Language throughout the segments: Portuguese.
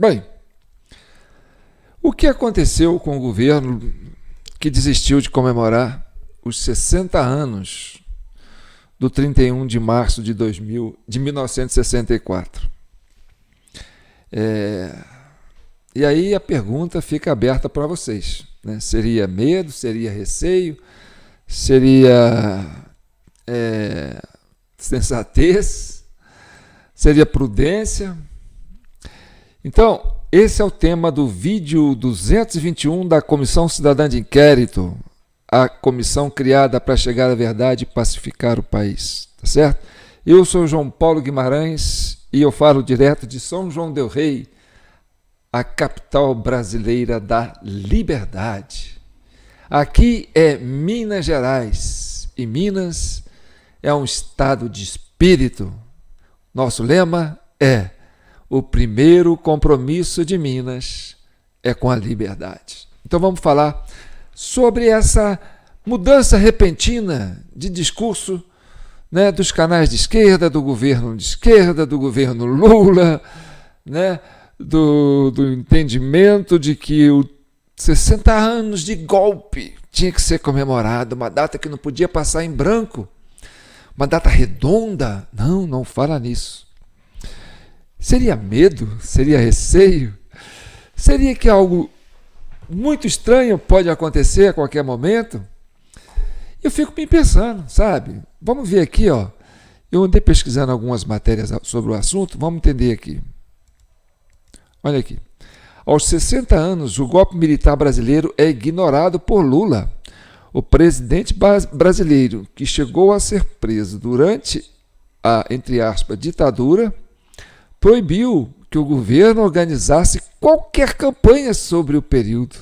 Bem, o que aconteceu com o governo que desistiu de comemorar os 60 anos do 31 de março de 1964? E aí a pergunta fica aberta para vocês, né? Seria medo, seria receio, seria sensatez, seria prudência? Então, esse é o tema do vídeo 221 da Comissão Cidadã de Inquérito, a comissão criada para chegar à verdade e pacificar o país, tá certo? Eu sou João Paulo Guimarães e eu falo direto de São João del Rei, a capital brasileira da liberdade. Aqui é Minas Gerais e Minas é um estado de espírito. Nosso lema é: o primeiro compromisso de Minas é com a liberdade. Então vamos falar sobre essa mudança repentina de discurso, né, dos canais de esquerda, do governo Lula, né, do entendimento de que os 60 anos de golpe tinha que ser comemorado, uma data que não podia passar em branco, uma data redonda. Não fala nisso. Seria medo? Seria receio? Seria que algo muito estranho pode acontecer a qualquer momento? Eu fico me pensando, sabe? Vamos ver aqui, ó. Eu andei pesquisando algumas matérias sobre o assunto, vamos entender aqui. Olha aqui. Aos 60 anos, o golpe militar brasileiro é ignorado por Lula. O presidente brasileiro, que chegou a ser preso durante a, entre aspas, ditadura, proibiu que o governo organizasse qualquer campanha sobre o período.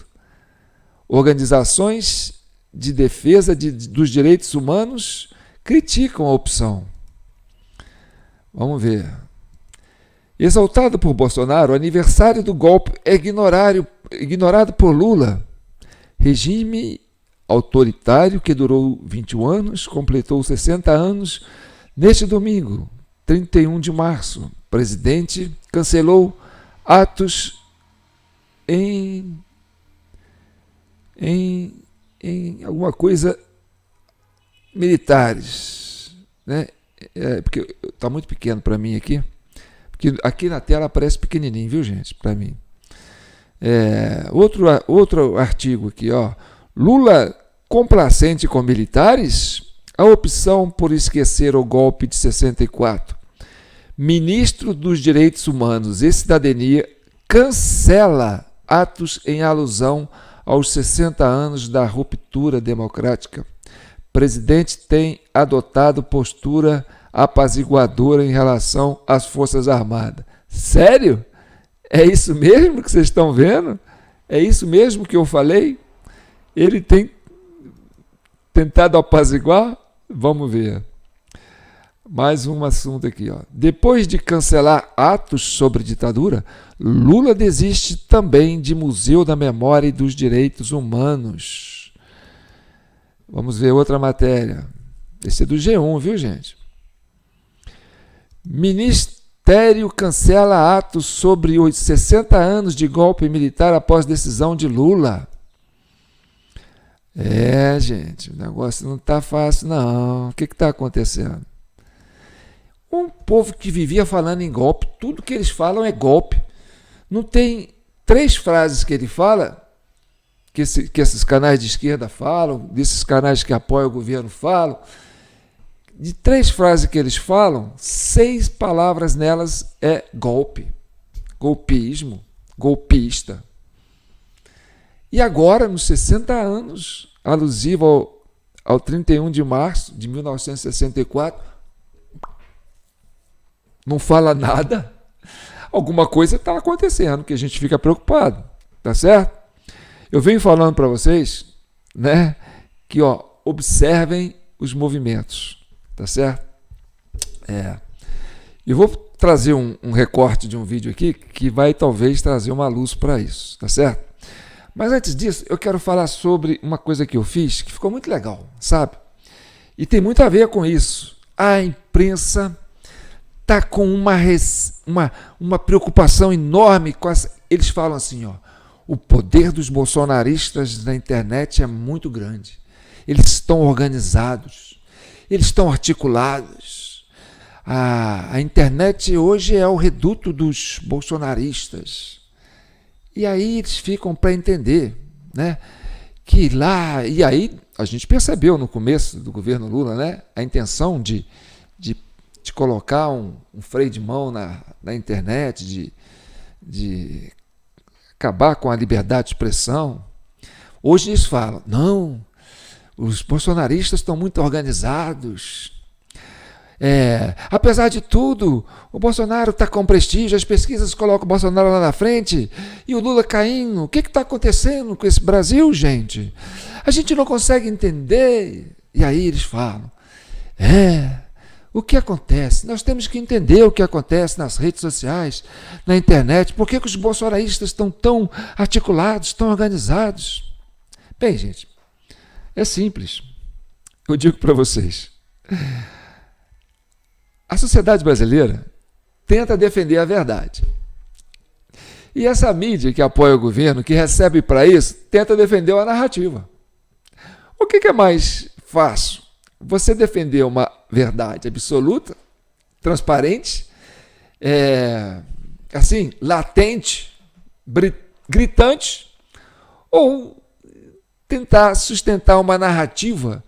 Organizações de defesa dos direitos humanos criticam a opção. Vamos ver. Exaltado por Bolsonaro, o aniversário do golpe é ignorado por Lula. Regime autoritário que durou 21 anos, completou 60 anos neste domingo, 31 de março. O presidente cancelou atos em alguma coisa militares, né? Porque está muito pequeno para mim aqui, porque aqui na tela aparece pequenininho, viu, gente, para mim. Outro artigo aqui, ó. Lula complacente com militares? A opção por esquecer o golpe de 64. Ministro dos Direitos Humanos e Cidadania cancela atos em alusão aos 60 anos da ruptura democrática. Presidente tem adotado postura apaziguadora em relação às Forças Armadas. Sério? É isso mesmo que vocês estão vendo? É isso mesmo que eu falei? Ele tem tentado apaziguar? Vamos ver. Mais um assunto aqui, ó. Depois de cancelar atos sobre ditadura, Lula desiste também de Museu da Memória e dos Direitos Humanos. Vamos ver outra matéria. Esse é do G1, viu, gente? Ministério cancela atos sobre os 60 anos de golpe militar após decisão de Lula. Gente, o negócio não está fácil, não. O que está acontecendo? Um povo que vivia falando em golpe, tudo que eles falam é golpe. Não tem 3 frases que ele fala, que esses canais de esquerda falam, desses canais que apoiam o governo falam. De 3 frases que eles falam, 6 palavras nelas é golpe, golpismo, golpista. E agora, nos 60 anos, alusivo ao 31 de março de 1964, não fala nada. Alguma coisa está acontecendo que a gente fica preocupado, tá certo? Eu venho falando para vocês, né, que observem os movimentos, tá certo? Eu vou trazer um recorte de um vídeo aqui que vai talvez trazer uma luz para isso, tá certo? Mas antes disso, eu quero falar sobre uma coisa que eu fiz que ficou muito legal, sabe? E tem muito a ver com isso. A imprensa está com uma preocupação enorme com eles falam assim, ó, o poder dos bolsonaristas na internet é muito grande. Eles estão organizados, eles estão articulados. A internet hoje é o reduto dos bolsonaristas. E aí eles ficam para entender, né? Que lá, e aí a gente percebeu no começo do governo Lula, né? A intenção de colocar um freio de mão na internet, de acabar com a liberdade de expressão. Hoje eles falam, não, os bolsonaristas estão muito organizados. Apesar de tudo, o Bolsonaro está com prestígio, as pesquisas colocam o Bolsonaro lá na frente e o Lula caindo. O que está acontecendo com esse Brasil, gente? A gente não consegue entender. E aí eles falam, o que acontece? Nós temos que entender o que acontece nas redes sociais, na internet. Por que os bolsonaristas estão tão articulados, tão organizados? Bem, gente, é simples. Eu digo para vocês. A sociedade brasileira tenta defender a verdade. E essa mídia que apoia o governo, que recebe para isso, tenta defender a narrativa. O que é mais fácil? Você defender uma verdade absoluta, transparente, assim, latente, gritante, ou tentar sustentar uma narrativa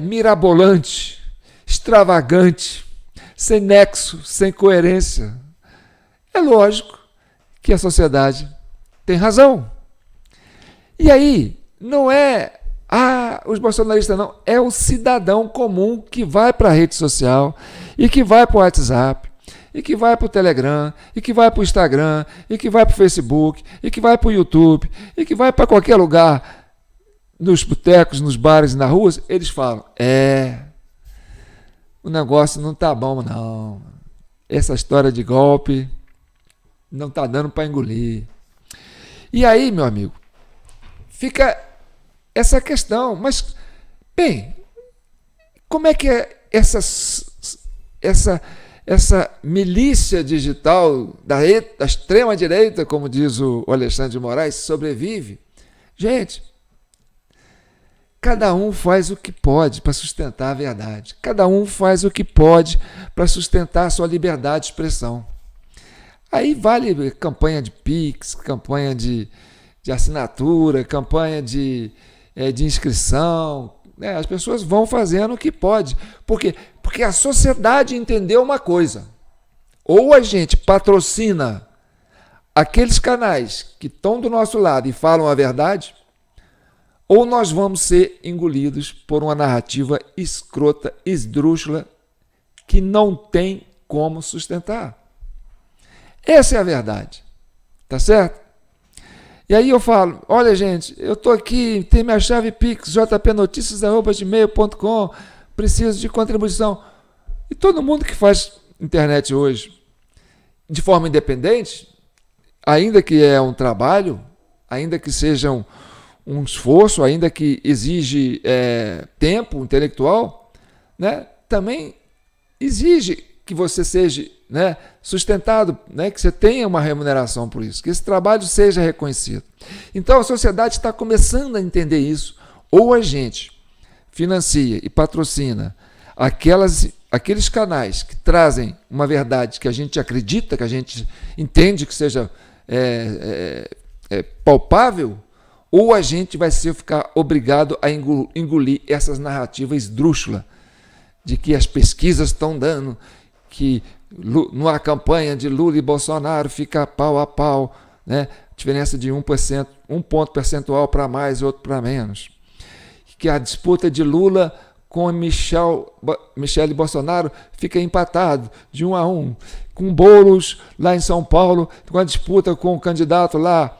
mirabolante, extravagante, sem nexo, sem coerência. É lógico que a sociedade tem razão. E aí, não é os bolsonaristas não, é o cidadão comum que vai para a rede social e que vai para o WhatsApp, e que vai para o Telegram, e que vai para o Instagram, e que vai para o Facebook, e que vai para o YouTube, e que vai para qualquer lugar, nos botecos, nos bares, nas ruas, eles falam, o negócio não está bom, não. Essa história de golpe não está dando para engolir. E aí, meu amigo, fica essa questão. Mas, bem, como é que é essa milícia digital da extrema-direita, como diz o Alexandre de Moraes, sobrevive? Gente, cada um faz o que pode para sustentar a verdade. Cada um faz o que pode para sustentar a sua liberdade de expressão. Aí vale campanha de Pix, campanha de assinatura, campanha de inscrição. Né? As pessoas vão fazendo o que pode. Por quê? Porque a sociedade entendeu uma coisa. Ou a gente patrocina aqueles canais que estão do nosso lado e falam a verdade, ou nós vamos ser engolidos por uma narrativa escrota, esdrúxula, que não tem como sustentar. Essa é a verdade. Tá certo? E aí eu falo, olha gente, eu estou aqui, tem minha chave Pix, jpnoticias@gmail.com, preciso de contribuição. E todo mundo que faz internet hoje, de forma independente, ainda que é um trabalho, ainda que seja um esforço, ainda que exige tempo intelectual, né, também exige que você seja, né, sustentado, né, que você tenha uma remuneração por isso, que esse trabalho seja reconhecido. Então a sociedade está começando a entender isso. Ou a gente financia e patrocina aqueles canais que trazem uma verdade que a gente acredita, que a gente entende que seja palpável, ou a gente vai ficar obrigado a engolir essas narrativas esdrúxulas de que as pesquisas estão dando, que numa campanha de Lula e Bolsonaro fica pau a pau, né? Diferença de 1%, um ponto percentual para mais, outro para menos. Que a disputa de Lula com Michele Bolsonaro fica empatado de 1-1. Com Boulos lá em São Paulo, com a disputa com o candidato lá,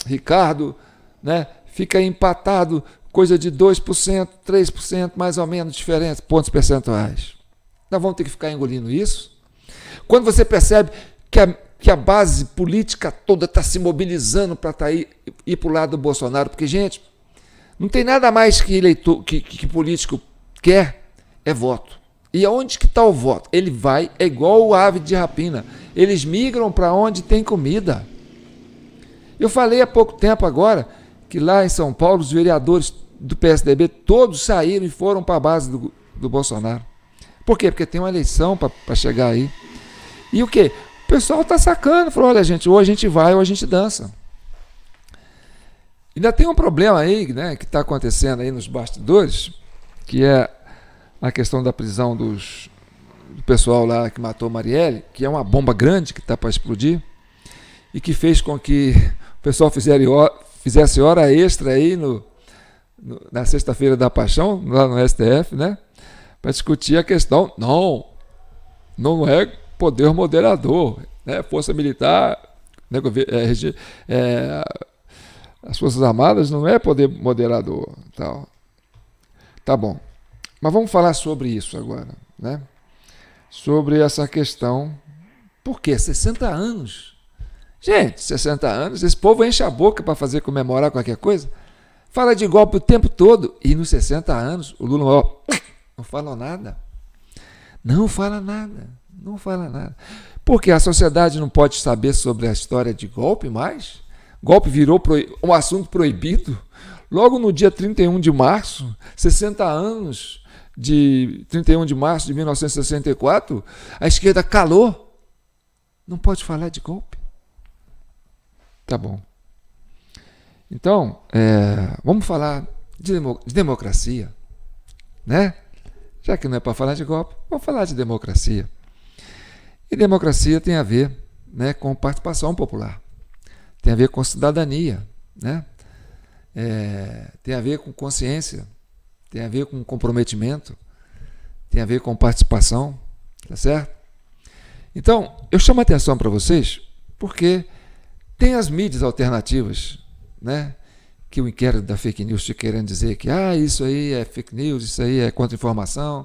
Ricardo, né? Fica empatado, coisa de 2%, 3%, mais ou menos, diferença, pontos percentuais. Nós vamos ter que ficar engolindo isso? Quando você percebe que a base política toda está se mobilizando para ir para o lado do Bolsonaro, porque, gente, não tem nada mais que político quer, é voto. E aonde que está o voto? Ele vai, é igual o ave de rapina. Eles migram para onde tem comida. Eu falei há pouco tempo agora que lá em São Paulo os vereadores do PSDB todos saíram e foram para a base do Bolsonaro. Por quê? Porque tem uma eleição para chegar aí. E o quê? O pessoal está sacando. Falou, olha gente, ou a gente vai ou a gente dança. Ainda tem um problema aí, né, que está acontecendo aí nos bastidores, que é a questão da prisão do pessoal lá que matou Marielle, que é uma bomba grande que está para explodir, e que fez com que o pessoal fizesse hora extra aí na sexta-feira da Paixão, lá no STF, né, para discutir a questão. Não é poder moderador, né, Força Militar, né, as Forças Armadas não é poder moderador. Tal. Tá bom. Mas vamos falar sobre isso agora, né? Sobre essa questão. Por quê? 60 anos. Gente, 60 anos, esse povo enche a boca para fazer comemorar qualquer coisa. Fala de golpe o tempo todo. E nos 60 anos, o Lula não fala nada. Não fala nada. Não fala nada. Porque a sociedade não pode saber sobre a história de golpe mais? Golpe virou um assunto proibido. Logo no dia 31 de março, 60 anos de 31 de março de 1964, a esquerda calou. Não pode falar de golpe. Tá bom. Então, vamos falar de democracia, né? Já que não é para falar de golpe, vamos falar de democracia. E democracia tem a ver, né, com participação popular. Tem a ver com cidadania, né? Tem a ver com consciência, tem a ver com comprometimento, tem a ver com participação, tá certo? Então, eu chamo a atenção para vocês porque tem as mídias alternativas, né? Que o inquérito da fake news está querendo dizer que isso aí é fake news, isso aí é contra-informação,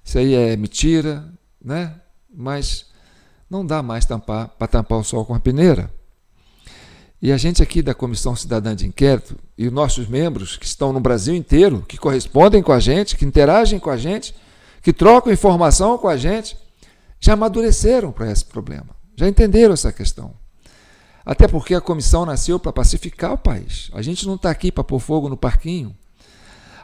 isso aí é mentira, né? Mas não dá mais para tampar o sol com a peneira. E a gente aqui da Comissão Cidadã de Inquérito e os nossos membros que estão no Brasil inteiro, que correspondem com a gente, que interagem com a gente, que trocam informação com a gente, já amadureceram para esse problema, já entenderam essa questão. Até porque a comissão nasceu para pacificar o país. A gente não está aqui para pôr fogo no parquinho,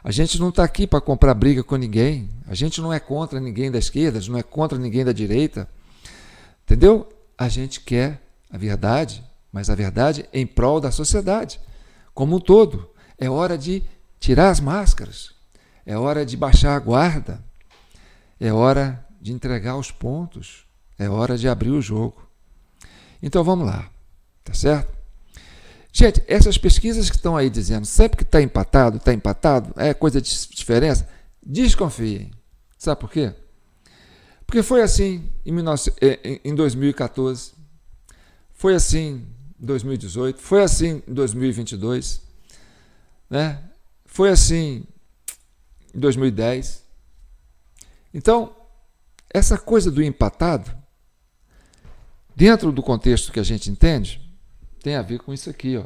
a gente não está aqui para comprar briga com ninguém, a gente não é contra ninguém da esquerda, não é contra ninguém da direita, entendeu? A gente quer a verdade, mas a verdade em prol da sociedade, como um todo. É hora de tirar as máscaras, é hora de baixar a guarda, é hora de entregar os pontos, é hora de abrir o jogo. Então vamos lá, tá certo? Gente, essas pesquisas que estão aí dizendo sempre que está empatado, é coisa de diferença, desconfiem. Sabe por quê? Porque foi assim em 2014, foi assim em 2018, foi assim em 2022, né? Foi assim em 2010. Então, essa coisa do empatado, dentro do contexto que a gente entende, tem a ver com isso aqui, ó.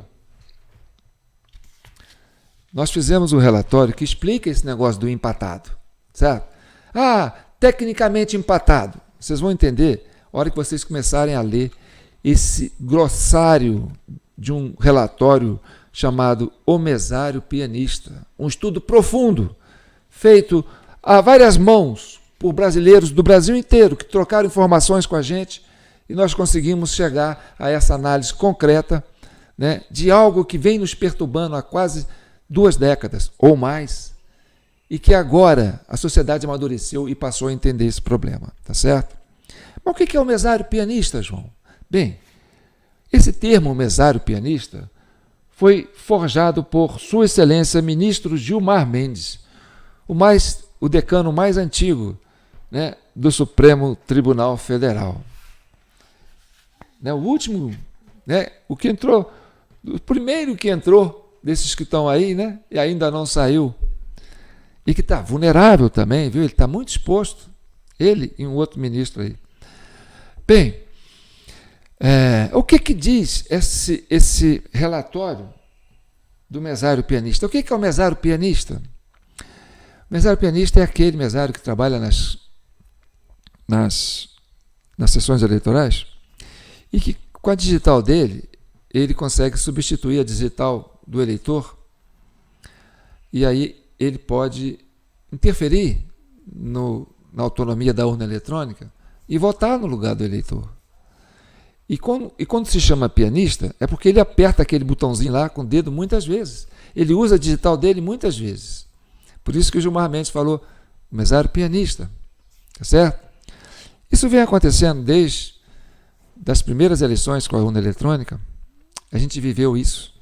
Nós fizemos um relatório que explica esse negócio do empatado, certo? Tecnicamente empatado. Vocês vão entender a hora que vocês começarem a ler esse glossário de um relatório chamado O Mesário Pianista, um estudo profundo, feito a várias mãos por brasileiros do Brasil inteiro, que trocaram informações com a gente, e nós conseguimos chegar a essa análise concreta, né, de algo que vem nos perturbando há quase 2 décadas ou mais, e que agora a sociedade amadureceu e passou a entender esse problema, tá certo? Mas o que é o mesário pianista, João? Bem, esse termo mesário pianista foi forjado por Sua Excelência Ministro Gilmar Mendes, o decano mais antigo, né, do Supremo Tribunal Federal. Né, o último, né, o primeiro que entrou desses que estão aí, né, e ainda não saiu, e que está vulnerável também, viu? Ele está muito exposto, ele e um outro ministro aí. Bem, o que diz esse relatório do mesário pianista? O que é o mesário pianista? O mesário pianista é aquele mesário que trabalha nas nas sessões eleitorais, e que com a digital dele, ele consegue substituir a digital do eleitor, e aí ele pode interferir na autonomia da urna eletrônica e votar no lugar do eleitor. E quando se chama pianista, é porque ele aperta aquele botãozinho lá com o dedo muitas vezes. Ele usa a digital dele muitas vezes. Por isso que o Gilmar Mendes falou, o mesário pianista. Tá certo? Isso vem acontecendo desde das primeiras eleições com a urna eletrônica. A gente viveu isso.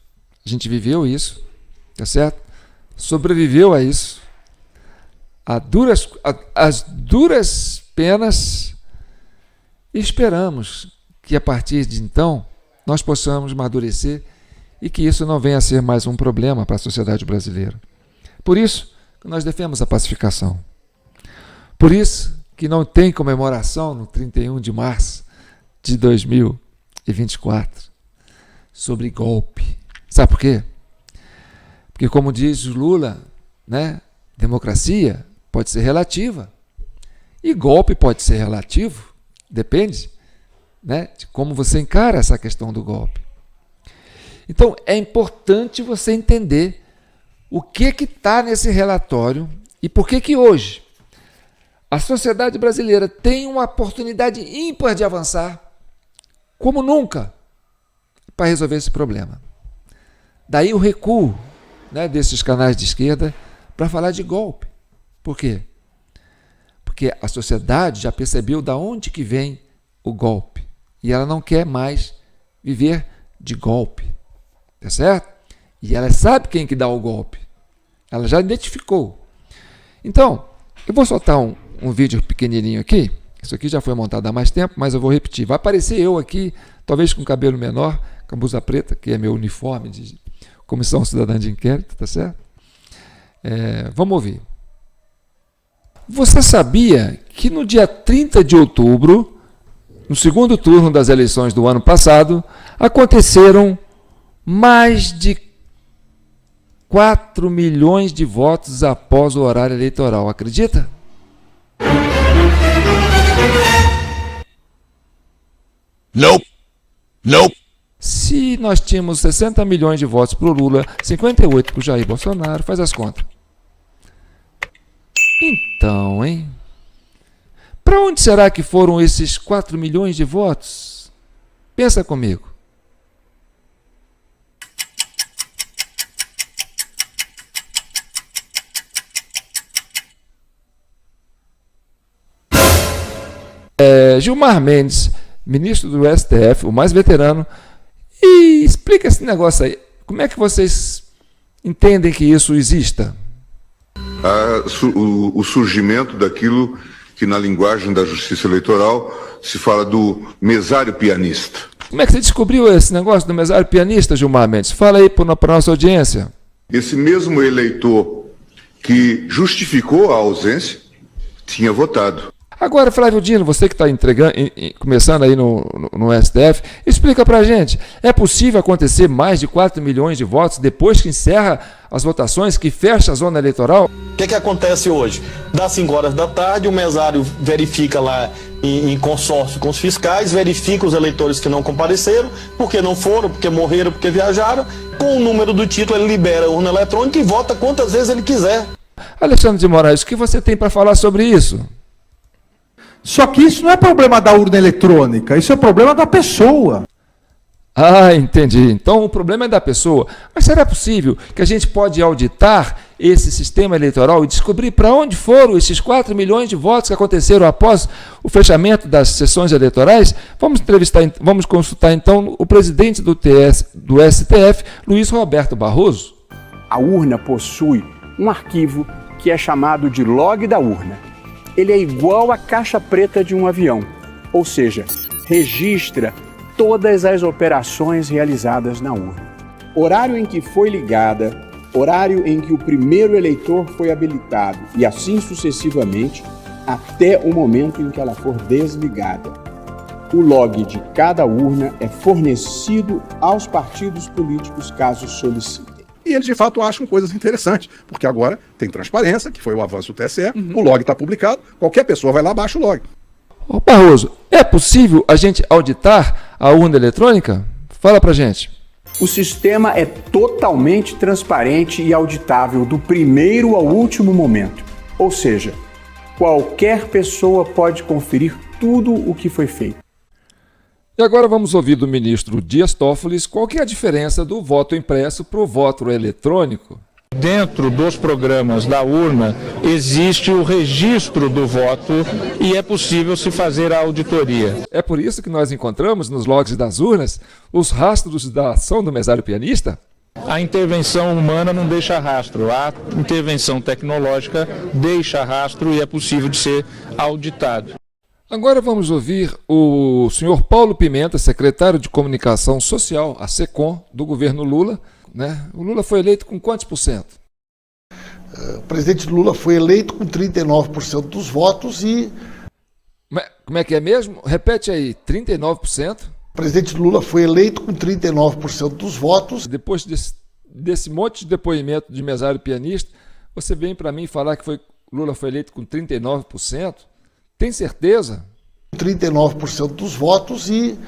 Tá certo? Sobreviveu a isso. As duras penas, e esperamos que a partir de então nós possamos amadurecer e que isso não venha a ser mais um problema para a sociedade brasileira. Por isso que nós defendemos a pacificação. Por isso que não tem comemoração no 31 de março de 2024 sobre golpe. Sabe por quê? Porque, como diz Lula, né, democracia pode ser relativa e golpe pode ser relativo, depende, né, de como você encara essa questão do golpe. Então, é importante você entender o que está nesse relatório e por que hoje a sociedade brasileira tem uma oportunidade ímpar de avançar, como nunca, para resolver esse problema. Daí o recuo, né, desses canais de esquerda para falar de golpe. Por quê? Porque a sociedade já percebeu de onde que vem o golpe e ela não quer mais viver de golpe. Tá certo? E ela sabe quem que dá o golpe. Ela já identificou. Então, eu vou soltar um vídeo pequenininho aqui. Isso aqui já foi montado há mais tempo, mas eu vou repetir. Vai aparecer eu aqui, talvez com cabelo menor, com a blusa preta, que é meu uniforme de Comissão Cidadã de Inquérito, tá certo? Vamos ouvir. Você sabia que no dia 30 de outubro, no segundo turno das eleições do ano passado, aconteceram mais de 4 milhões de votos após o horário eleitoral? Acredita? Nope. Se nós tínhamos 60 milhões de votos para o Lula, 58 para o Jair Bolsonaro, faz as contas. Então, hein? Para onde será que foram esses 4 milhões de votos? Pensa comigo. Gilmar Mendes, ministro do STF, o mais veterano, e explica esse negócio aí. Como é que vocês entendem que isso exista? O surgimento daquilo que na linguagem da justiça eleitoral se fala do mesário pianista. Como é que você descobriu esse negócio do mesário pianista, Gilmar Mendes? Fala aí para a nossa audiência. Esse mesmo eleitor que justificou a ausência tinha votado. Agora, Flávio Dino, você que está começando aí no STF, explica para a gente, é possível acontecer mais de 4 milhões de votos depois que encerra as votações, que fecha a zona eleitoral? O que acontece hoje? Das 5 horas da tarde, o mesário verifica lá em consórcio com os fiscais, verifica os eleitores que não compareceram, porque não foram, porque morreram, porque viajaram, com o número do título ele libera a urna eletrônica e vota quantas vezes ele quiser. Alexandre de Moraes, o que você tem para falar sobre isso? Só que isso não é problema da urna eletrônica, isso é problema da pessoa. Ah, entendi. Então o problema é da pessoa. Mas será possível que a gente pode auditar esse sistema eleitoral e descobrir para onde foram esses 4 milhões de votos que aconteceram após o fechamento das sessões eleitorais? Vamos consultar então o presidente do STF, Luiz Roberto Barroso. A urna possui um arquivo que é chamado de log da urna. Ele é igual à caixa preta de um avião, ou seja, registra todas as operações realizadas na urna. Horário em que foi ligada, horário em que o primeiro eleitor foi habilitado e assim sucessivamente até o momento em que ela for desligada. O log de cada urna é fornecido aos partidos políticos caso solicitem. E eles, de fato, acham coisas interessantes, porque agora tem transparência, que foi o avanço do TSE, o log está publicado, qualquer pessoa vai lá, baixa o log. Ô Barroso, é possível a gente auditar a urna eletrônica? Fala pra gente. O sistema é totalmente transparente e auditável do primeiro ao último momento. Ou seja, qualquer pessoa pode conferir tudo o que foi feito. E agora vamos ouvir do ministro Dias Toffoli qual que é a diferença do voto impresso para o voto eletrônico. Dentro dos programas da urna existe o registro do voto e é possível se fazer a auditoria. É por isso que nós encontramos nos logs das urnas os rastros da ação do mesário pianista? A intervenção humana não deixa rastro, a intervenção tecnológica deixa rastro e é possível de ser auditado. Agora vamos ouvir o senhor Paulo Pimenta, secretário de Comunicação Social, a SECOM, do governo Lula. O Lula foi eleito com quantos por cento? O presidente Lula foi eleito com 39% dos votos e... Como é que é mesmo? Repete aí, 39%? O presidente Lula foi eleito com 39% dos votos. Depois desse monte de depoimento de mesário pianista, você vem para mim falar que Lula foi eleito com 39%? Tem certeza? 39% dos votos e...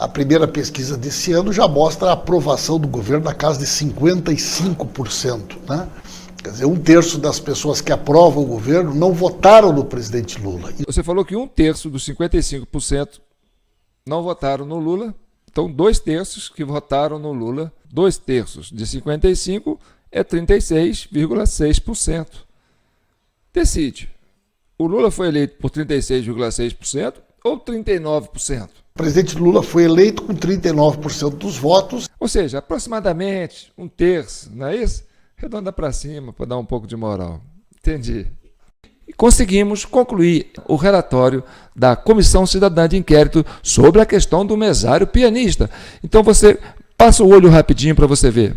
A primeira pesquisa desse ano já mostra a aprovação do governo na casa de 55%. Né? Quer dizer, 1/3 das pessoas que aprovam o governo não votaram no presidente Lula. Você falou que 1/3 dos 55% não votaram no Lula, então 2/3 que votaram no Lula, 2/3 de 55% é 36,6%. Decide, o Lula foi eleito por 36,6% ou 39%? O presidente Lula foi eleito com 39% dos votos. Ou seja, aproximadamente 1/3, não é isso? Redonda para cima, para dar um pouco de moral. Entendi. E conseguimos concluir o relatório da Comissão Cidadã de Inquérito sobre a questão do mesário pianista. Então você passa o olho rapidinho para você ver.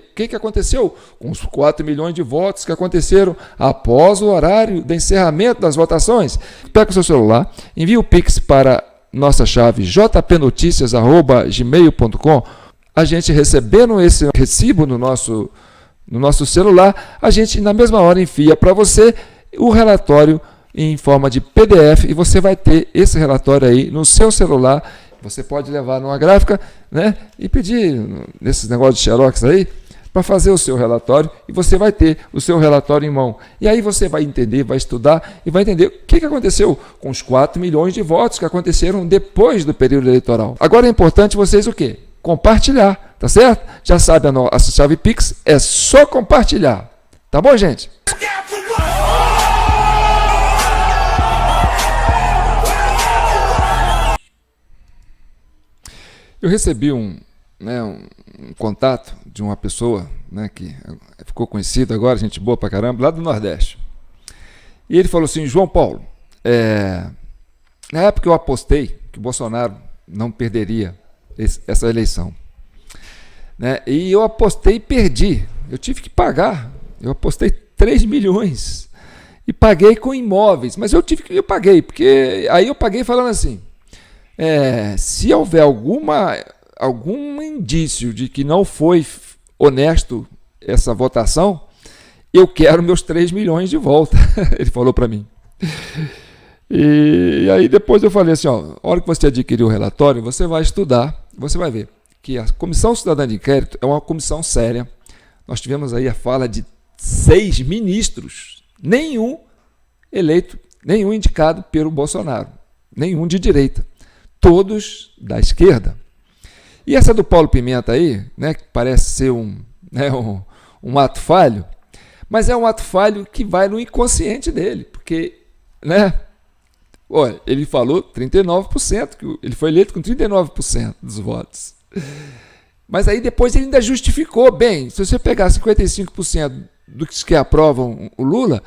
O que aconteceu com os 4 milhões de votos que aconteceram após o horário de encerramento das votações? Pega o seu celular, envia o Pix para nossa chave jpnoticias@gmail.com. A gente recebendo esse recibo no nosso celular, a gente na mesma hora envia para você o relatório em forma de PDF e você vai ter esse relatório aí no seu celular. Você pode levar numa gráfica, né, e pedir nesses negócios de xerox aí, para fazer o seu relatório, e você vai ter o seu relatório em mão. E aí você vai entender, vai estudar e vai entender o que aconteceu com os 4 milhões de votos que aconteceram depois do período eleitoral. Agora é importante vocês o quê? Compartilhar, tá certo? Já sabe a chave Pix, é só compartilhar. Tá bom, gente? Eu recebi um contato de uma pessoa, né, que ficou conhecido agora, gente boa pra caramba, lá do Nordeste. E ele falou assim: João Paulo, na época eu apostei que o Bolsonaro não perderia essa eleição. Né, e eu apostei e perdi. Eu tive que pagar. Eu apostei 3 milhões e paguei com imóveis. Mas eu paguei, porque aí eu paguei falando assim: se houver algum indício de que não foi honesto essa votação, eu quero meus 3 milhões de volta. Ele falou para mim. E aí depois eu falei assim, a hora que você adquirir o relatório, você vai estudar, você vai ver que a Comissão Cidadã de Inquérito é uma comissão séria. Nós tivemos aí a fala de 6 ministros, nenhum eleito, nenhum indicado pelo Bolsonaro, nenhum de direita, todos da esquerda. E essa do Paulo Pimenta aí, né, que parece ser um ato falho, mas é um ato falho que vai no inconsciente dele, porque, né, olha, ele falou 39%, que ele foi eleito com 39% dos votos. Mas aí depois ele ainda justificou, bem, se você pegar 55% dos que aprovam o Lula,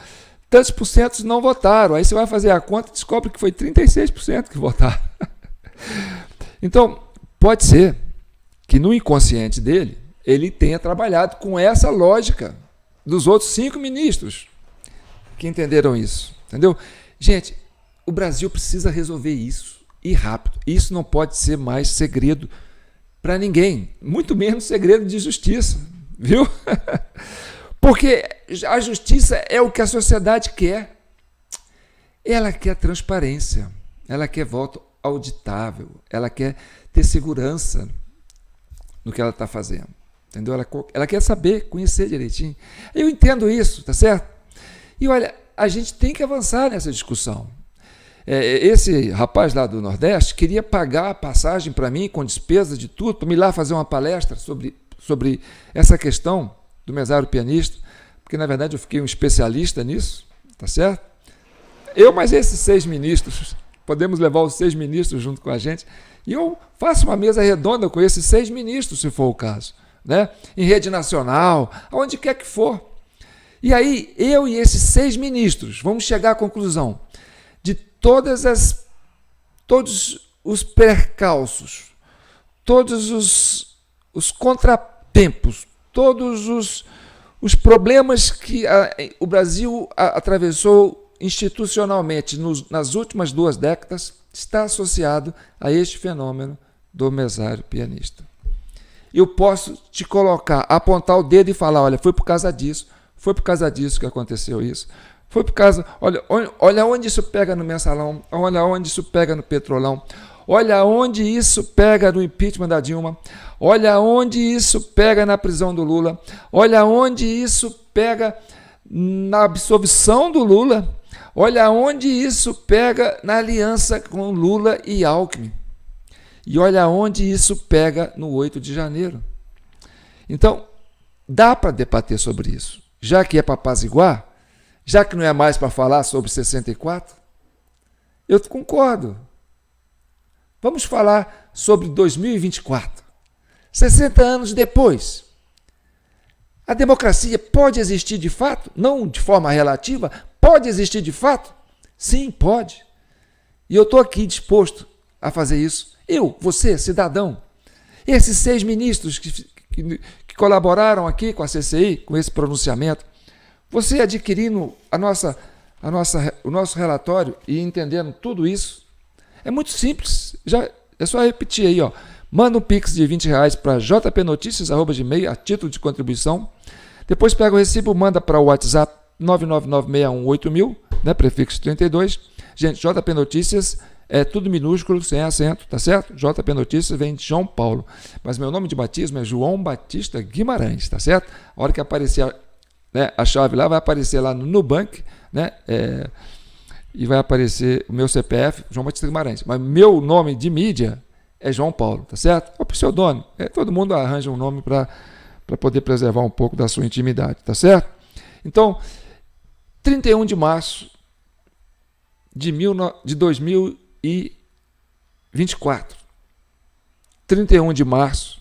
tantos por cento não votaram, aí você vai fazer a conta e descobre que foi 36% que votaram. Então, pode ser que no inconsciente dele, ele tenha trabalhado com essa lógica dos outros 5 ministros que entenderam isso, entendeu? Gente, o Brasil precisa resolver isso, e rápido. Isso não pode ser mais segredo para ninguém, muito menos segredo de justiça. viu? Porque a justiça é o que a sociedade quer. Ela quer transparência, ela quer voto auditável, ela quer ter segurança no que ela está fazendo, entendeu? Ela quer saber, conhecer direitinho. Eu entendo isso, tá certo? E olha, a gente tem que avançar nessa discussão. Esse rapaz lá do Nordeste queria pagar a passagem para mim, com despesa de tudo, para me ir lá fazer uma palestra sobre essa questão do mesário pianista, porque na verdade eu fiquei um especialista nisso, tá certo? Eu, mas esses 6 ministros, podemos levar os 6 ministros junto com a gente, e eu faço uma mesa redonda com esses 6 ministros, se for o caso, né? Em rede nacional, aonde quer que for. E aí, eu e esses 6 ministros vamos chegar à conclusão de todos os percalços, todos os contratempos, todos os problemas que o Brasil atravessou institucionalmente nas últimas 2 décadas, está associado a este fenômeno do mesário pianista. Eu posso te colocar, apontar o dedo e falar, olha, foi por causa disso que aconteceu isso. Foi por causa, olha onde isso pega no mensalão, olha onde isso pega no petrolão, olha onde isso pega no impeachment da Dilma, olha onde isso pega na prisão do Lula, olha onde isso pega na absolvição do Lula, olha onde isso pega na aliança com Lula e Alckmin, e olha onde isso pega no 8 de janeiro. Então, dá para debater sobre isso, já que é para apaziguar, já que não é mais para falar sobre 64, eu concordo. Vamos falar sobre 2024, 60 anos depois. A democracia pode existir de fato? Não de forma relativa, pode existir de fato? Sim, pode. E eu estou aqui disposto a fazer isso. Eu, você, cidadão. Esses 6 ministros que colaboraram aqui com a CCI, com esse pronunciamento, você adquirindo o nosso relatório e entendendo tudo isso, é muito simples. É só repetir aí, ó. Manda um pix de R$20 para jpnoticias@gmail.com a título de contribuição. Depois pega o recibo, manda para o WhatsApp 999618000, né, prefixo 32. Gente, JP Notícias é tudo minúsculo, sem acento, tá certo? JP Notícias vem de João Paulo. Mas meu nome de batismo é João Batista Guimarães, tá certo? A hora que aparecer a chave lá, vai aparecer lá no Nubank, né? E vai aparecer o meu CPF, João Batista Guimarães. Mas meu nome de mídia é João Paulo, tá certo? É o pseudônimo. Todo mundo arranja um nome para poder preservar um pouco da sua intimidade, tá certo? Então, 31 de março de 2024. 31 de março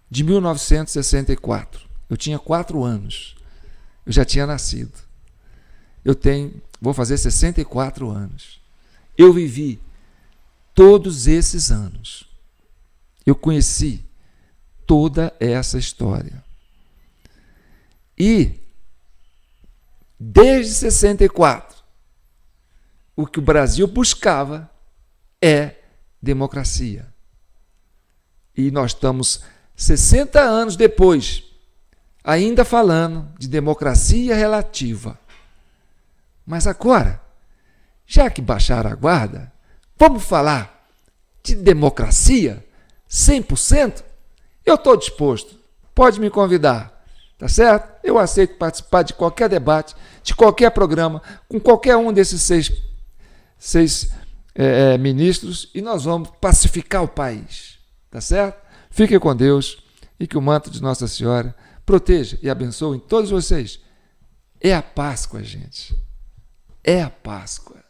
de 1964. Eu tinha 4 anos. Eu já tinha nascido. Vou fazer 64 anos. Eu vivi todos esses anos. Eu conheci toda essa história. E, desde 64, o que o Brasil buscava é democracia. E nós estamos 60 anos depois, ainda falando de democracia relativa. Mas agora, já que baixaram a guarda, vamos falar de democracia 100%? Eu estou disposto. Pode me convidar, tá certo? Eu aceito participar de qualquer debate, de qualquer programa, com qualquer um desses seis ministros, e nós vamos pacificar o país, tá certo? Fiquem com Deus e que o manto de Nossa Senhora proteja e abençoe todos vocês. É a Páscoa, gente. É a Páscoa.